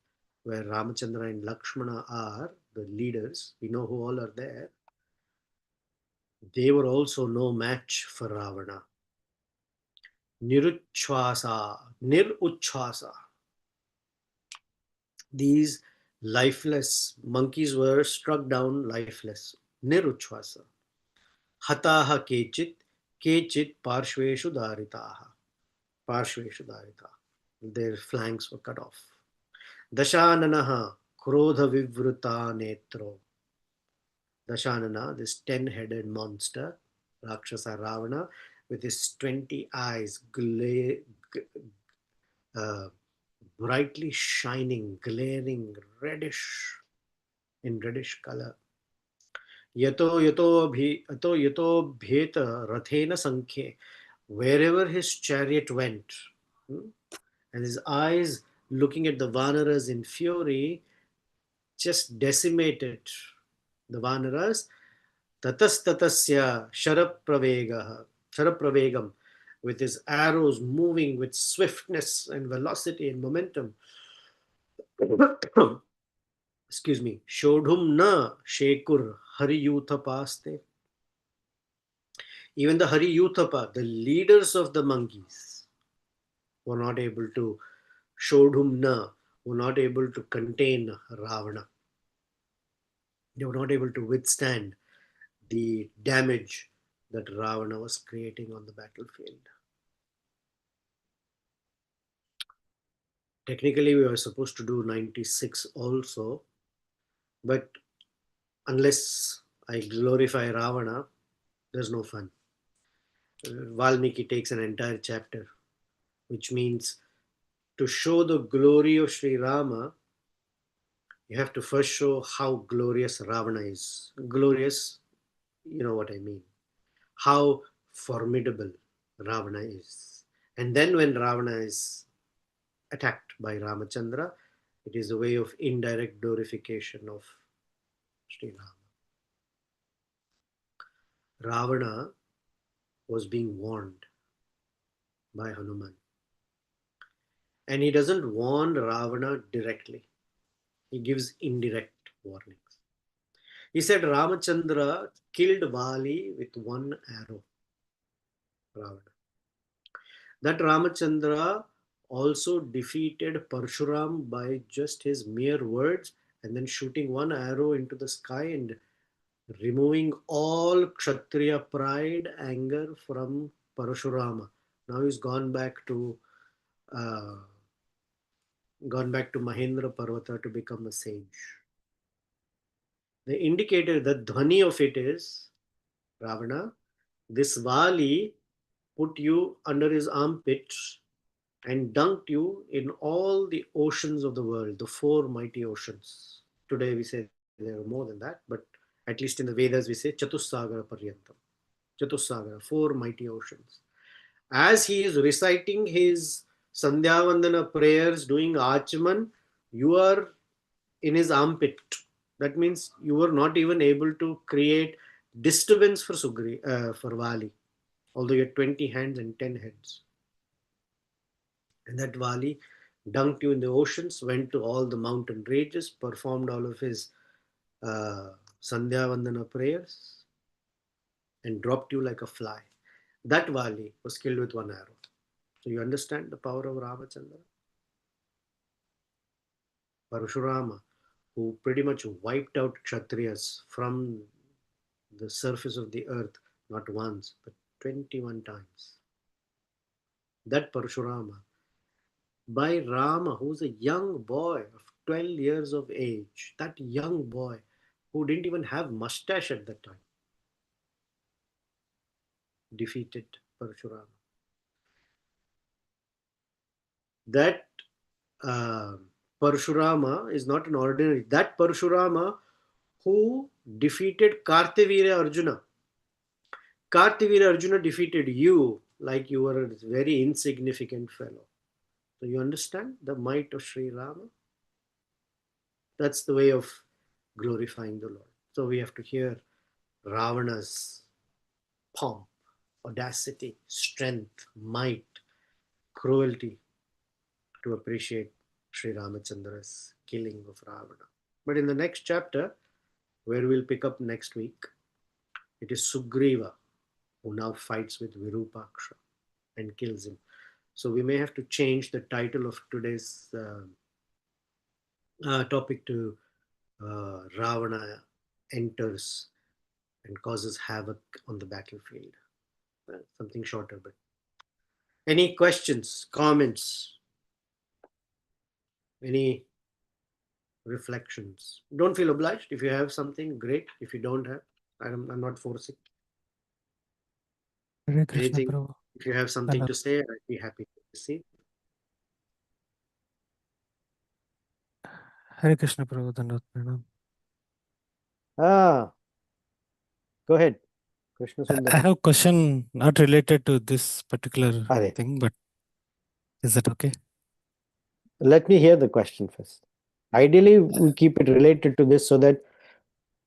where Ramachandra and Lakshmana are the leaders, we know who all are there, they were also no match for Ravana. Niruchvasa. These lifeless monkeys were struck down lifeless. Niruchvasa. Hataha kechit parshveshu daritaha. Parshveshu darita. Their flanks were cut off. Dashananaha krodha vivruta netro. Dashanana, this 10-headed monster, Rakshasa Ravana, with his 20 eyes brightly shining, glaring in reddish color. Yato bheta rathena sankhe. Wherever his chariot went, and his eyes looking at the Vanaras in fury, just decimated the Vanaras. Tatasya Sharapravegam, with his arrows moving with swiftness and velocity and momentum. Excuse me. Shodhum na shekur Hariyuthapaste. Even the Hariyuthapa, the leaders of the monkeys, were not able to, Shodhum na, were not able to contain Ravana. They were not able to withstand the damage that Ravana was creating on the battlefield. Technically, we were supposed to do 96 also, but unless I glorify Ravana, there's no fun. Valmiki takes an entire chapter, which means to show the glory of Sri Rama, you have to first show how glorious Ravana is. Glorious, you know what I mean. How formidable Ravana is. And then when Ravana is attacked by Ramachandra, it is a way of indirect glorification of Sri Rama. Ravana was being warned by Hanuman. And he doesn't warn Ravana directly. He gives indirect warnings. He said Ramachandra killed Vali with one arrow. Ravana. That Ramachandra also defeated Parshuram by just his mere words and then shooting one arrow into the sky and removing all Kshatriya pride, anger from Parashurama. Now he's gone back to Mahendra Parvata to become a sage. They indicated the dhvani of it is, Ravana, this Vali put you under his armpits and dunked you in all the oceans of the world, the four mighty oceans. Today we say there are more than that, but at least in the Vedas we say Chatussagara Paryantam. Chatussagara, four mighty oceans. As he is reciting his Sandhya Vandana prayers, doing Achaman, you are in his armpit. That means you were not even able to create disturbance for for Vali, although you had 20 hands and 10 heads. And that Vali dunked you in the oceans, went to all the mountain ranges, performed all of his Sandhya Vandana prayers, and dropped you like a fly. That Vali was killed with one arrow. So you understand the power of Ramachandra? Parashurama, who pretty much wiped out Kshatriyas from the surface of the earth, not once, but 21 times. That Parashurama, by Rama, who's a young boy of 12 years of age, that young boy who didn't even have mustache at that time, defeated Parashurama. That Parashurama is not an ordinary. That Parashurama who defeated Kartavira Arjuna. Kartavira Arjuna defeated you like you were a very insignificant fellow. So you understand the might of Sri Rama? That's the way of glorifying the Lord. So we have to hear Ravana's pomp, audacity, strength, might, cruelty to appreciate Sri Ramachandra's killing of Ravana. But in the next chapter, where we'll pick up next week, it is Sugriva who now fights with Virupāksa and kills him. So we may have to change the title of today's topic to Ravana enters and causes havoc on the battlefield. Something shorter, but any questions, comments, any reflections? Don't feel obliged. If you have something, great. If you don't have, I'm not forcing. Hare Krishna, Anything, Prabhu. if you have something to say, I'd be happy to receive. Hare Krishna, Prabhu. Dandavat Pranam. Go ahead, Krishna Sundar. I have a question not related to this particular Are. thing, but is that okay? Let me hear the question first. Ideally, we keep it related to this so that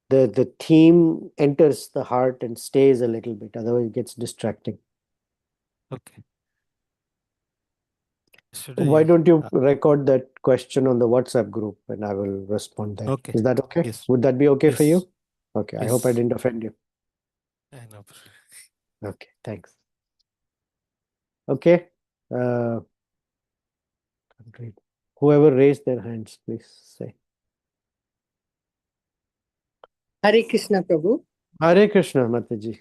the theme enters the heart and stays a little bit. Otherwise, it gets distracting. Okay. Why don't you record that question on the WhatsApp group and I will respond there. Okay. Is that okay? Yes. Would that be okay Yes. for you? Okay. I hope I Yes. didn't offend you. I know. Okay. Thanks. Okay. Whoever raised their hands, please say. Hare Krishna, Prabhu. Hare Krishna, Mataji.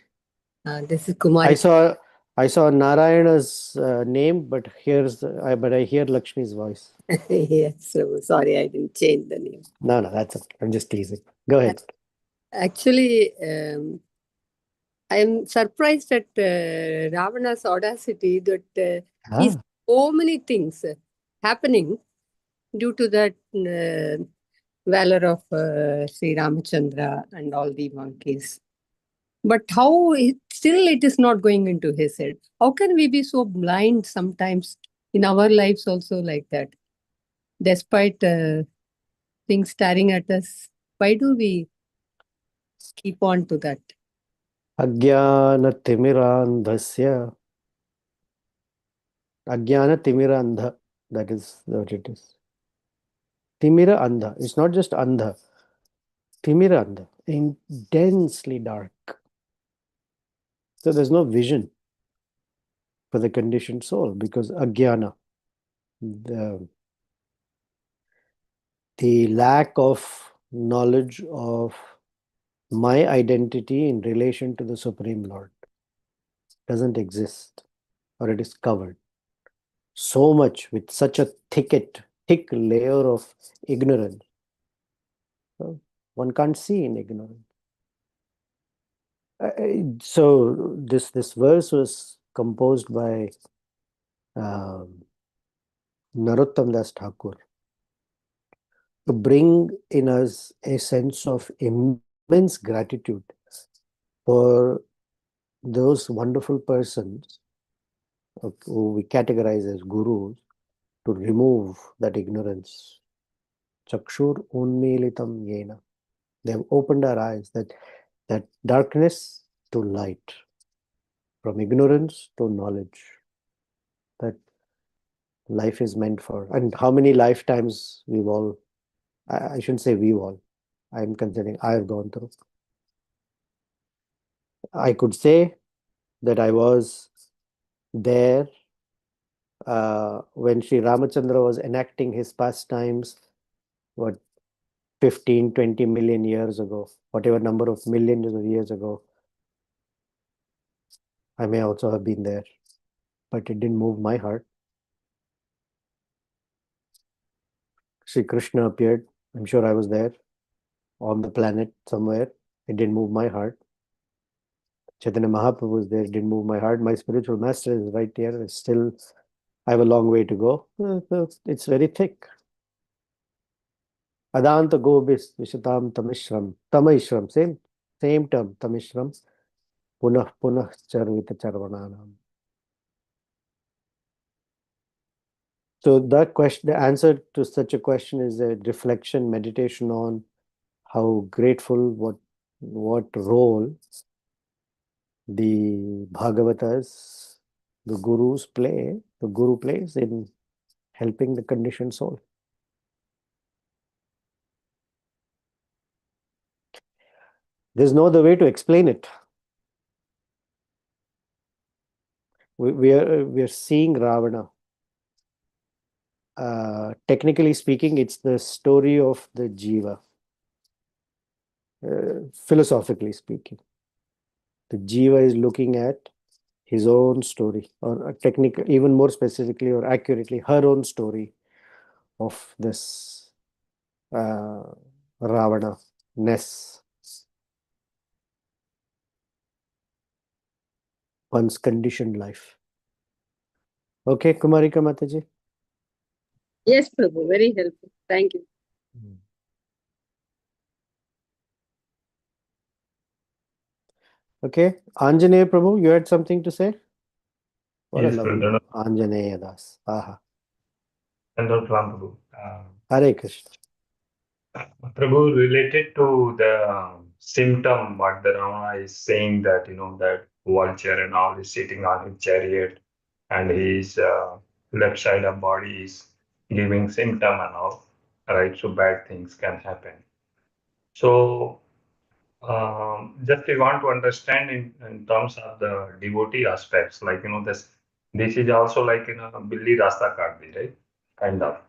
This is Kumari. I saw Narayana's name, but I hear Lakshmi's voice. Yes, Prabhu. Sorry, I didn't change the name. No, that's okay. I'm just teasing. Go ahead. Actually, I'm surprised at Ravana's audacity that he's so many things happening due to that valor of Sri Ramachandra and all the monkeys. But how still it is not going into his head? How can we be so blind sometimes in our lives also like that? Despite things staring at us, why do we keep on to that? Ajnana timirandhasya. Ajnana timirandha. That is what it is. Timira andha. It's not just andha. Timira andha. Intensely dark. So there's no vision for the conditioned soul because ajnana, the lack of knowledge of my identity in relation to the Supreme Lord. doesn't exist, or it is covered so much with such a thick layer of ignorance. One can't see in ignorance. So this verse was composed by Narottam Das Thakur to bring in us a sense of immense gratitude for those wonderful persons who we categorize as gurus, to remove that ignorance. Chakshur unmilitam yena. They have opened our eyes, that darkness to light, from ignorance to knowledge, that life is meant for. And how many lifetimes we've all, I shouldn't say we've all, I'm considering I've gone through. I could say that I was there when Sri Ramachandra was enacting his pastimes, 15, 20 million years ago, whatever number of millions of years ago. I may also have been there, but it didn't move my heart. Sri Krishna appeared. I'm sure I was there on the planet somewhere. It didn't move my heart. Chaitanya Mahaprabhu was there. It didn't move my heart. My spiritual master is right here. It's still, I have a long way to go. It's very thick. Adanta Gobis Vishatam Tamishram. Tamishram, same term, Tamishram. Punah Charvita Charvananam. So that question, the answer to such a question is a reflection, meditation on how grateful, what role the Bhagavatas, the Guru plays in helping the conditioned soul. There's no other way to explain it. We are seeing Ravana. Technically speaking, it's the story of the Jiva. Philosophically speaking, the Jiva is looking at his own story, or even more specifically or accurately, her own story of this Ravana-ness, one's conditioned life. Okay, Kumarika Mataji? Yes, Prabhu, very helpful. Thank you. Okay, Anjaneya Prabhu, you had something to say? What Yes, a lovely Prabhu. Anjaneya Das. Aha. And Prabhu. Hare Krishna. Prabhu, related to the symptom, what the Ravana is saying, that that vulture and all is sitting on his chariot, and his left side of body is giving symptom and all, right? So bad things can happen. So just we want to understand in terms of the devotee aspects, like this is also like Billy Rasta Kardi, right? Kind of.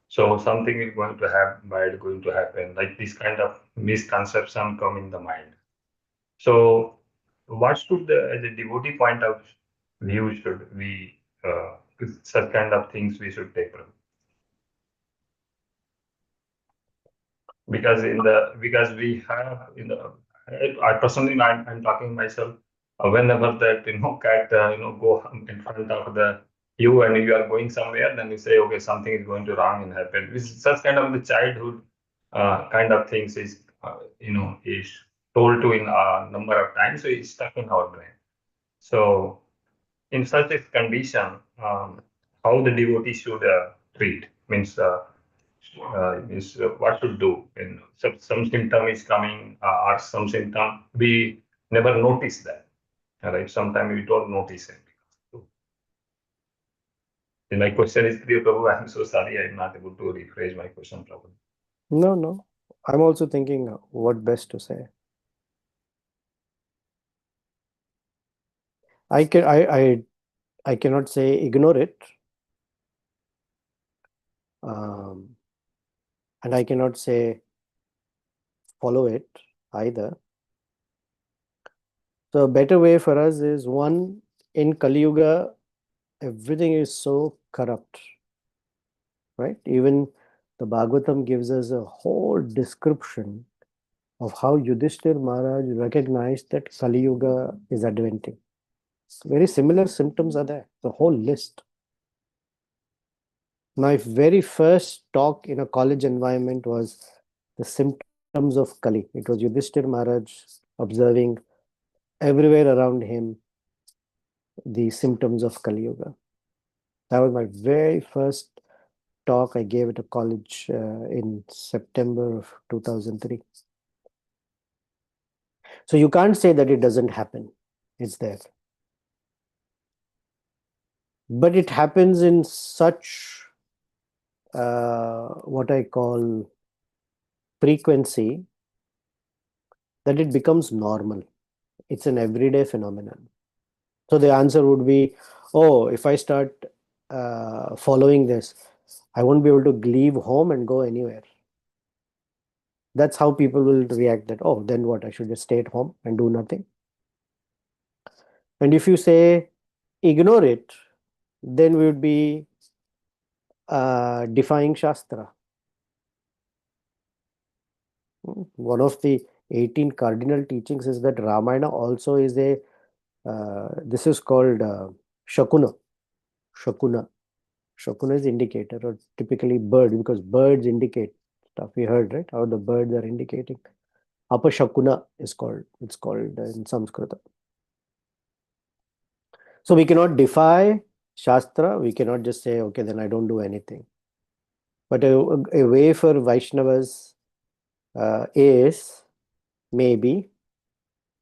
So something is going to happen, bad going to happen, like this kind of misconception come in the mind. So what should as a devotee point of view should we such kind of things we should take from? Because we have I personally I'm talking myself, whenever that cat go in front of the you and you are going somewhere, then you say, okay, something is going to wrong and happen. It's such kind of the childhood kind of things is is told to in a number of times, so it's stuck in our brain. So in such a condition, how the devotee should treat means what to do when some symptom is coming, or some symptom we never notice that, right? Sometimes we don't notice it. And my question is clear, Prabhu. I'm so sorry I'm not able to rephrase my question properly. No. I'm also thinking what best to say. I cannot say ignore it. And I cannot say follow it either. So a better way for us is, one, in Kali Yuga, everything is so corrupt, right? Even the Bhagavatam gives us a whole description of how Yudhishthir Maharaj recognized that Kali Yuga is adventing. Very similar symptoms are there, the whole list. My very first talk in a college environment was the symptoms of Kali. It was Yudhishthir Maharaj observing everywhere around him the symptoms of Kali Yuga. That was my very first talk I gave at a college in September of 2003. So you can't say that it doesn't happen. It's there. But it happens in such what I call frequency that it becomes normal. It's an everyday phenomenon. So the answer would be, oh, if I start following this, I won't be able to leave home and go anywhere. That's how people will react, that, oh, then what? I should just stay at home and do nothing. And if you say, ignore it, then we would be defying Shastra. One of the 18 cardinal teachings is that Ramayana also is a, this is called Shakuna. Shakuna. Shakuna is indicator, or typically bird, because birds indicate stuff. We heard, right? How the birds are indicating. Apashakuna is called, it's called in Sanskrit. So we cannot defy Shastra. We cannot just say, okay, then I don't do anything. But a way for Vaishnavas is maybe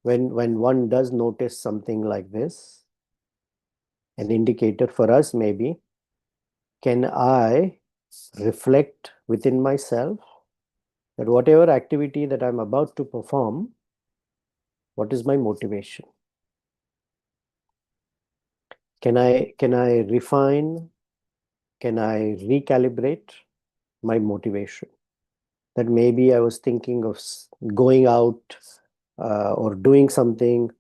when one does notice something like this, an indicator for us maybe, can I reflect within myself that whatever activity that I'm about to perform, what is my motivation? Can I refine? Can I recalibrate my motivation? That maybe I was thinking of going out or doing something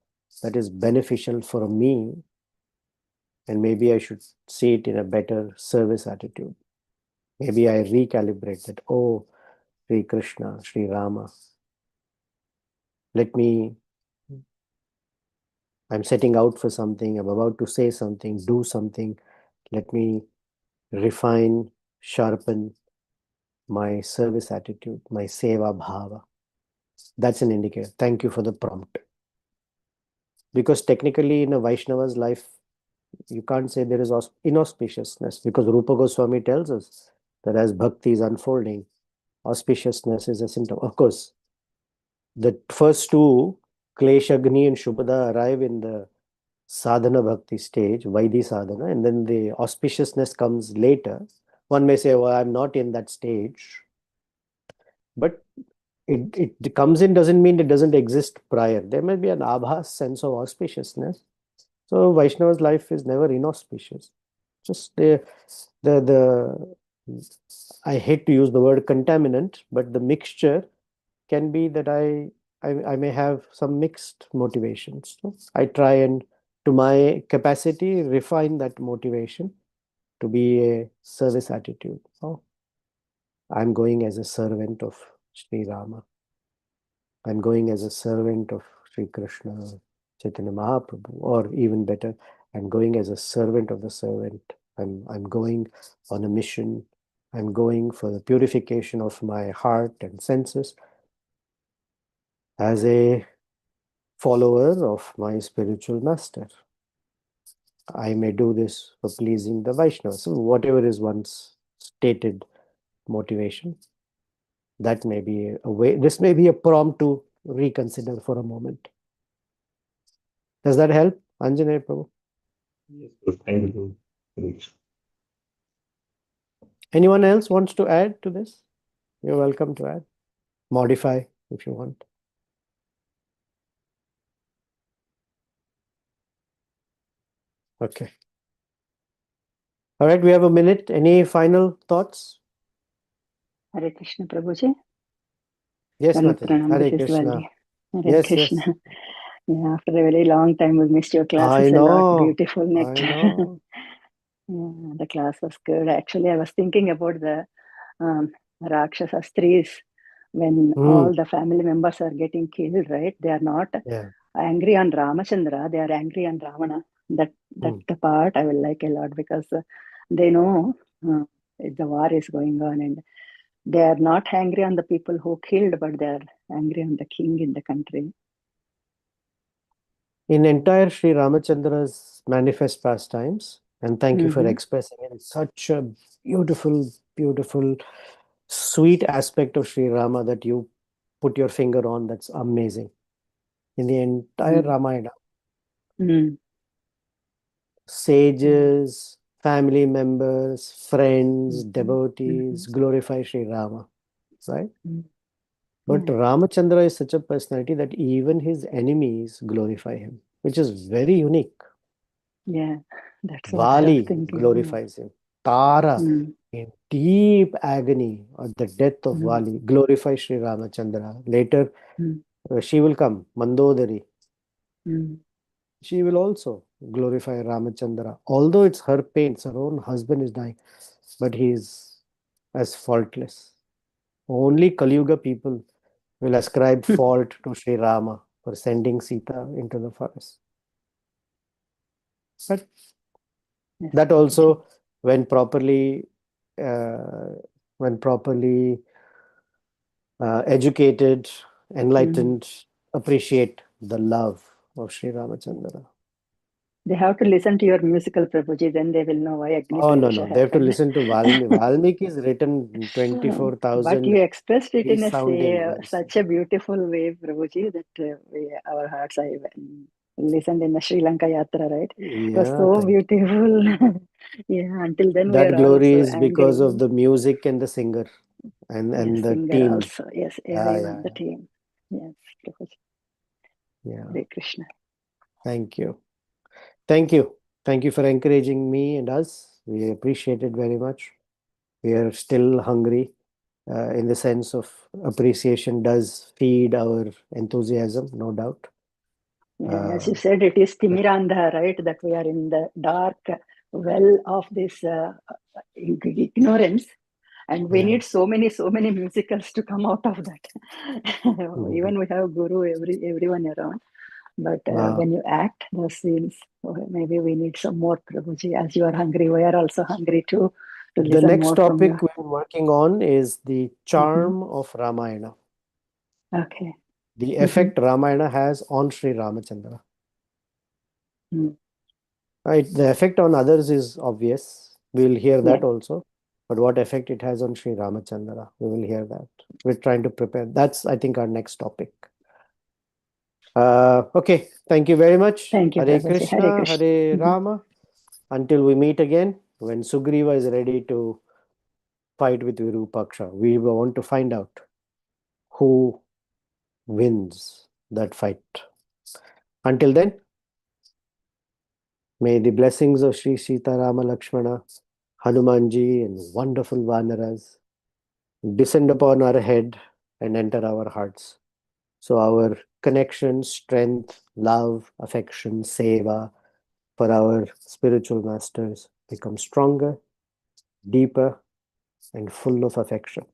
that is beneficial for me, and maybe I should see it in a better service attitude. Maybe I recalibrate that, oh, Sri Krishna, Sri Rama, I'm setting out for something, I'm about to say something, do something, let me refine, sharpen my service attitude, my seva bhava. That's an indicator. Thank you for the prompt. Because technically in a Vaishnava's life, you can't say there is inauspiciousness, because Rupa Goswami tells us that as bhakti is unfolding, auspiciousness is a symptom. Of course, the first two, Kleshagni and Shubhada, arrive in the sadhana bhakti stage, Vaidhi sadhana, and then the auspiciousness comes later. One may say, well, I'm not in that stage. But it comes in doesn't mean it doesn't exist prior. There may be an abhas sense of auspiciousness. So Vaishnava's life is never inauspicious. Just I hate to use the word contaminant, but the mixture can be that I may have some mixed motivations. So I try and, to my capacity, refine that motivation to be a service attitude. Oh, I'm going as a servant of Sri Rama. I'm going as a servant of Sri Krishna, Chaitanya Mahaprabhu, or even better, I'm going as a servant of the servant. I'm going on a mission. I'm going for the purification of my heart and senses as a follower of my spiritual master. I may do this for pleasing the Vaishnavas. So whatever is one's stated motivation, that may be a way. This may be a prompt to reconsider for a moment. Does that help, Anjaney Prabhu? Yes, thank you. Anyone else wants to add to this? You're welcome to add. Modify if you want. Okay. All right, we have a minute. Any final thoughts? Hare Krishna, Prabhuji. Yes, Karan Mataji. Pranam, Hare this is Krishna. Valli. Hare Yes, Krishna. yes. Yeah, after a very long time, we missed your classes I a lot. know. Beautiful I nectar. know. Yeah, the class was good. Actually, I was thinking about the Rakshasa Stris when all the family members are getting killed, right? They are not Yeah. angry on Ramachandra, they are angry on Ravana. That's the part I will like a lot because they know the war is going on and they are not angry on the people who killed, but they are angry on the king in the country. In entire Sri Ramachandra's manifest pastimes, and thank you for expressing it, it's such a beautiful, beautiful, sweet aspect of Sri Rama that you put your finger on. That's amazing. In the entire Ramayana, sages, family members, friends, devotees glorify Sri Rama, right? But Ramachandra is such a personality that even his enemies glorify him, which is very unique. Yeah, that's what I was Vali thinking. glorifies him. Tara, in deep agony at the death of Vali, glorifies Sri Ramachandra. Later, she will come, Mandodari. She will also glorify Ramachandra. Although it's her pains, her own husband is dying, but he is as faultless. Only Kali Yuga people will ascribe fault to Sri Rama for sending Sita into the forest. But that also, when properly educated, enlightened, appreciate the love of Sri Ramachandra. They have to listen to your musical Prabhuji, then they will know why Agni Oh, no, Pravesh no. They have to happened. listen to Valmiki. Valmiki is written But 24,000 you expressed it in resounding words. such a beautiful way, Prabhuji, that our hearts I listened in the Sri Lanka Yatra, right? It was Yeah, so beautiful. Yeah, until then we that are glory also is because angry. of the music and the singer and Yes, the singer team. also. Yes, everyone, the team. Yes, Prabhuji. Yeah. Hare Krishna. Thank you. Thank you. Thank you for encouraging me and us. We appreciate it very much. We are still hungry in the sense of appreciation does feed our enthusiasm, no doubt. Yeah, as you said, it is Timirandha, right? That we are in the dark well of this ignorance. And we need so many musicals to come out of that. Even we have Guru, everyone around. But when you act those scenes, maybe we need some more, Prabhuji. As you are hungry, we are also hungry too. To The listen next more topic from we're working on is the charm of Ramayana. Okay. The effect Ramayana has on Sri Ramachandra. Right, the effect on others is obvious. We'll hear that also. But what effect it has on Sri Ramachandra, we will hear that. We're trying to prepare. That's, I think, our next topic. Okay, thank you very much. Thank you, Hare Prabhuji. Krishna, Hare Krishna. Hare Rama. Until we meet again, when Sugriva is ready to fight with Virupāksa, we want to find out who wins that fight. Until then, may the blessings of Sri Sita Rama Lakshmana, Hanumanji, and wonderful Vanaras descend upon our head and enter our hearts. So our connection, strength, love, affection, seva for our spiritual masters become stronger, deeper, and full of affection.